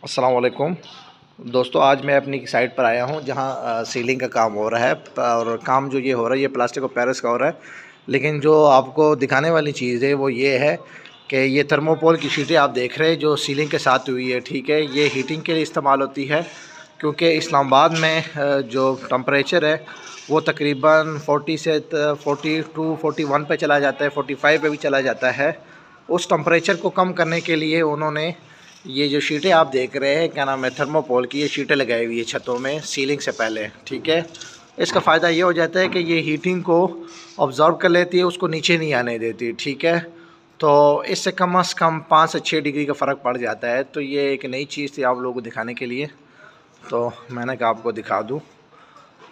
अस्सलाम वालेकुम दोस्तों, आज मैं अपनी साइट पर आया हूँ जहाँ सीलिंग का काम हो रहा है। और काम जो ये हो रहा है ये प्लास्टिक और पेरिस का हो रहा है। लेकिन जो आपको दिखाने वाली चीज़ है वो ये है कि ये थर्मोकोल की शीटें आप देख रहे हैं जो सीलिंग के साथ हुई है। ठीक है, ये हीटिंग के लिए इस्तेमाल होती है क्योंकि इस्लामाबाद में जो टम्परेचर है वो तकरीबन 40 से 42 41 पे चला जाता है, 45 पे भी चला जाता है। उस टम्परेचर को कम करने के लिए उन्होंने ये जो शीटें आप देख रहे हैं, क्या नाम है, थर्मोकोल की ये शीटें लगाई हुई है छतों में सीलिंग से पहले। ठीक है, इसका फ़ायदा ये हो जाता है कि ये हीटिंग को ऑब्ज़र्व कर लेती है, उसको नीचे नहीं आने देती। ठीक है, तो इससे कम से कम 5 से 6 डिग्री का फ़र्क पड़ जाता है। तो ये एक नई चीज़ थी आप लोगों को दिखाने के लिए, तो मैंने कहा आपको दिखा दूँ।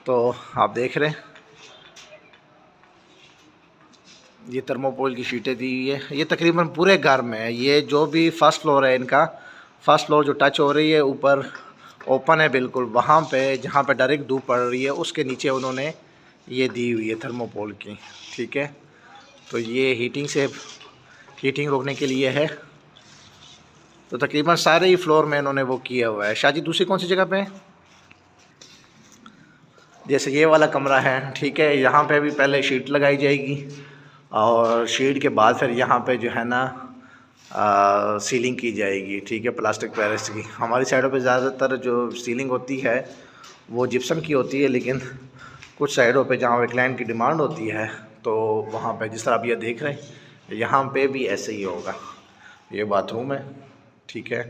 तो आप देख रहे हैं ये थर्मोकोल की शीटें दी हुई है। ये तकरीबन पूरे घर में है। ये जो भी फर्स्ट फ्लोर है इनका, फर्स्ट फ्लोर जो टच हो रही है ऊपर ओपन है बिल्कुल, वहाँ पे जहाँ पे डायरेक्ट धूप पड़ रही है उसके नीचे उन्होंने ये दी हुई है थर्मोकोल की। ठीक है, तो ये हीटिंग रोकने के लिए है। तो तकरीबन सारे ही फ्लोर में इन्होंने वो किया हुआ है। शायद दूसरी कौन सी जगह पे है, जैसे ये वाला कमरा है। ठीक है, यहाँ पे भी पहले शीट लगाई जाएगी और शीट के बाद फिर यहाँ पे जो है ना सीलिंग की जाएगी। ठीक है, प्लास्टिक पेरिस की। हमारी साइडों पे ज़्यादातर जो सीलिंग होती है वो जिप्सम की होती है, लेकिन कुछ साइडों पे जहाँ क्लाइंट की डिमांड होती है तो वहाँ पे जिस तरह आप ये देख रहे हैं यहाँ पे भी ऐसे ही होगा। ये बाथरूम है। ठीक है,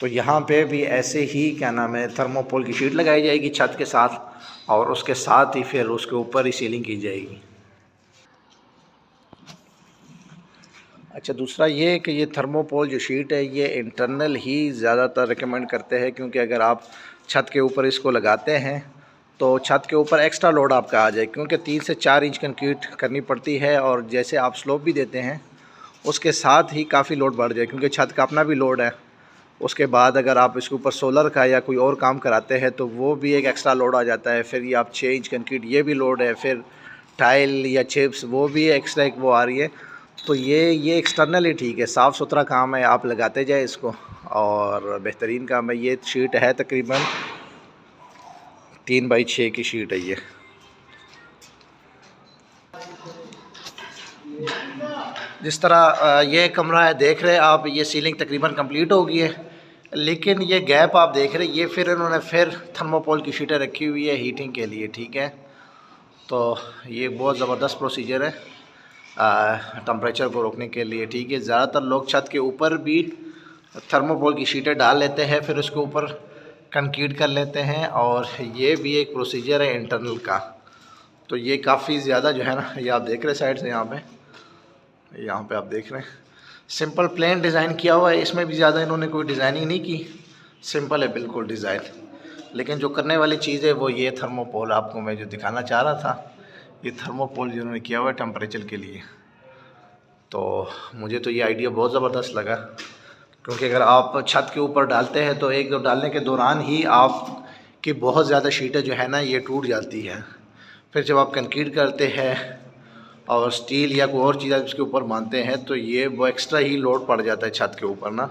तो यहाँ पे भी ऐसे ही क्या नाम है थर्मोकोल की शीट लगाई जाएगी छत के साथ, और उसके साथ ही फिर उसके ऊपर ही सीलिंग की जाएगी। अच्छा, दूसरा ये है कि ये थर्मोकोल जो शीट है ये इंटरनल ही ज़्यादातर रिकमेंड करते हैं, क्योंकि अगर आप छत के ऊपर इसको लगाते हैं तो छत के ऊपर एक्स्ट्रा लोड आपका आ जाए, क्योंकि 3 से 4 इंच कंक्रीट करनी पड़ती है और जैसे आप स्लोप भी देते हैं उसके साथ ही काफ़ी लोड बढ़ जाए, क्योंकि छत का अपना भी लोड है। उसके बाद अगर आप इसके ऊपर सोलर का या कोई और काम कराते हैं तो वो भी एक एक्स्ट्रा लोड आ जाता है। फिर ये आप 6 इंच कंक्रीट ये भी लोड है, फिर टाइल या चिप्स वो भी एक्स्ट्रा एक वो आ रही है। तो ये एक्सटर्नल ही ठीक है, साफ़ सुथरा काम है, आप लगाते जाए इसको और बेहतरीन काम है। ये शीट है तकरीबन 3 बाई 6 की शीट है ये। जिस तरह ये कमरा है देख रहे हैं आप, ये सीलिंग तकरीबन कंप्लीट हो गई है, लेकिन ये गैप आप देख रहे हैं ये फिर इन्होंने फिर थर्मोकोल की शीटें रखी हुई है हीटिंग के लिए। ठीक है, तो ये बहुत ज़बरदस्त प्रोसीजर है टम्परेचर को रोकने के लिए। ठीक है, ज़्यादातर लोग छत के ऊपर भी थर्मोकोल की शीटें डाल लेते हैं, फिर उसके ऊपर कंक्रीट कर लेते हैं, और ये भी एक प्रोसीजर है इंटरनल का। तो ये काफ़ी ज़्यादा जो है ना, ये आप देख रहे हैं साइड से यहाँ पे आप देख रहे हैं सिंपल प्लेन डिज़ाइन किया हुआ है। इसमें भी ज़्यादा इन्होंने कोई डिज़ाइनिंग नहीं की, सिंपल है बिल्कुल डिज़ाइन। लेकिन जो करने वाली चीज़ है वो ये थर्मोकोल आपको मैं जो दिखाना चाह रहा था, ये थर्मोकोल जिन्होंने किया हुआ है टेम्परेचर के लिए। तो मुझे तो ये आइडिया बहुत ज़बरदस्त लगा, क्योंकि अगर आप छत के ऊपर डालते हैं तो एक दो डालने के दौरान ही आपकी बहुत ज़्यादा शीटें जो है ना ये टूट जाती है। फिर जब आप कंक्रीट करते हैं और स्टील या कोई और चीज़ उसके ऊपर बांधते हैं तो ये वो एक्स्ट्रा ही लोड पड़ जाता है छत के ऊपर ना।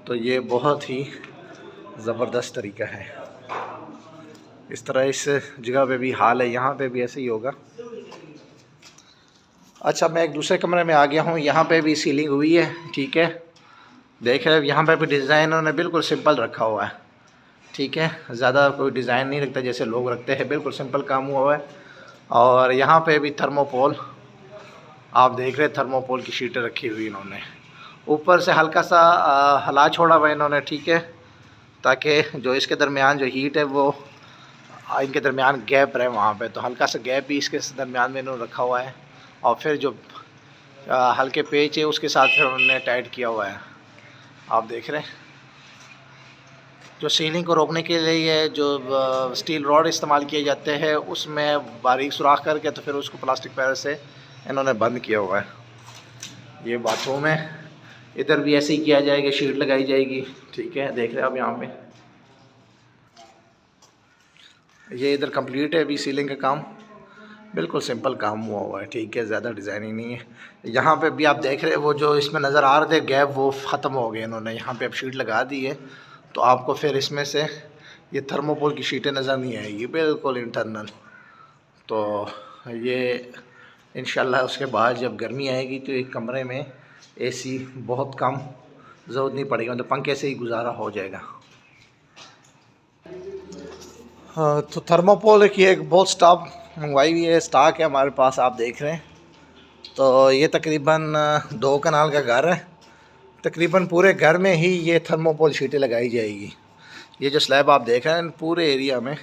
तो ये बहुत ही ज़बरदस्त तरीका है। इस तरह इस जगह पे भी हाल है, यहाँ पे भी ऐसे ही होगा। अच्छा, मैं एक दूसरे कमरे में आ गया हूँ, यहाँ पे भी सीलिंग हुई है। ठीक है, देख रहे हैं यहाँ पे भी डिज़ाइन उन्होंने बिल्कुल सिंपल रखा हुआ है। ठीक है, ज़्यादा कोई डिज़ाइन नहीं रखता जैसे लोग रखते हैं, बिल्कुल सिंपल काम हुआ है। और यहाँ पे भी थर्मोकोल आप देख रहे हैं, थर्मोकोल की शीटें रखी हुई इन्होंने, ऊपर से हल्का सा हला छोड़ा हुआ इन्होंने। ठीक है, ताकि जो इसके दरमियान जो हीट है वो इनके दरमियान गैप रहे वहाँ पे, तो हल्का सा गैप भी इसके दरमियान में इन्होंने रखा हुआ है। और फिर जो हल्के पेच है उसके साथ फिर उन्होंने टाइट किया हुआ है। आप देख रहे हैं जो सीलिंग को रोकने के लिए जो स्टील रॉड इस्तेमाल किए जाते हैं उसमें बारीक सुराख करके तो फिर उसको प्लास्टिक पैर से इन्होंने बंद किया हुआ है। ये बाथरूम है, इधर भी ऐसे ही किया जाएगा, शीट लगाई जाएगी। ठीक है, देख रहे हैं आप यहाँ पे, ये इधर कंप्लीट है अभी सीलिंग का काम। बिल्कुल सिंपल काम हुआ है, ठीक है, ज़्यादा डिज़ाइनिंग नहीं है। यहाँ पे भी आप देख रहे हैं वो जो इसमें नज़र आ रहे थे गैप वो ख़त्म हो गए इन्होंने, यहाँ पे अब शीट लगा दी है तो आपको फिर इसमें से ये थर्मोकोल की शीटें नज़र नहीं आएगी, बिल्कुल इंटरनल। तो ये इंशाल्लाह उसके बाद जब गर्मी आएगी तो एक कमरे में एसी बहुत कम ज़रूरत नहीं पड़ेगी, मतलब पंखे से ही गुजारा हो जाएगा। हाँ, तो थर्मोकोल की एक बहुत स्टॉक मंगवाई हुई है, स्टॉक है हमारे पास, आप देख रहे हैं। तो ये तकरीबन 2 कनाल का घर है, तकरीबन पूरे घर में ही ये थर्मोकोल शीटें लगाई जाएगी। ये जो स्लैब आप देख रहे हैं पूरे एरिया में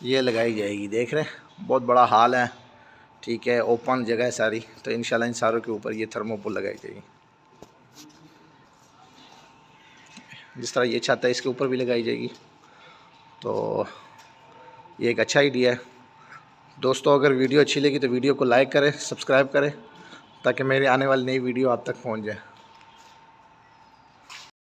ये लगाई जाएगी, देख रहे हैं बहुत बड़ा हाल है, ठीक है, ओपन जगह है सारी। तो इंशाल्लाह इन सारों के ऊपर ये थर्मोकोल लगाई जाएगी। जिस तरह ये छत है इसके ऊपर भी लगाई जाएगी। तो ये एक अच्छा आइडिया है दोस्तों। अगर वीडियो अच्छी लगी तो वीडियो को लाइक करें, सब्सक्राइब करें ताकि मेरी आने वाली नई वीडियो आप तक पहुंच जाए।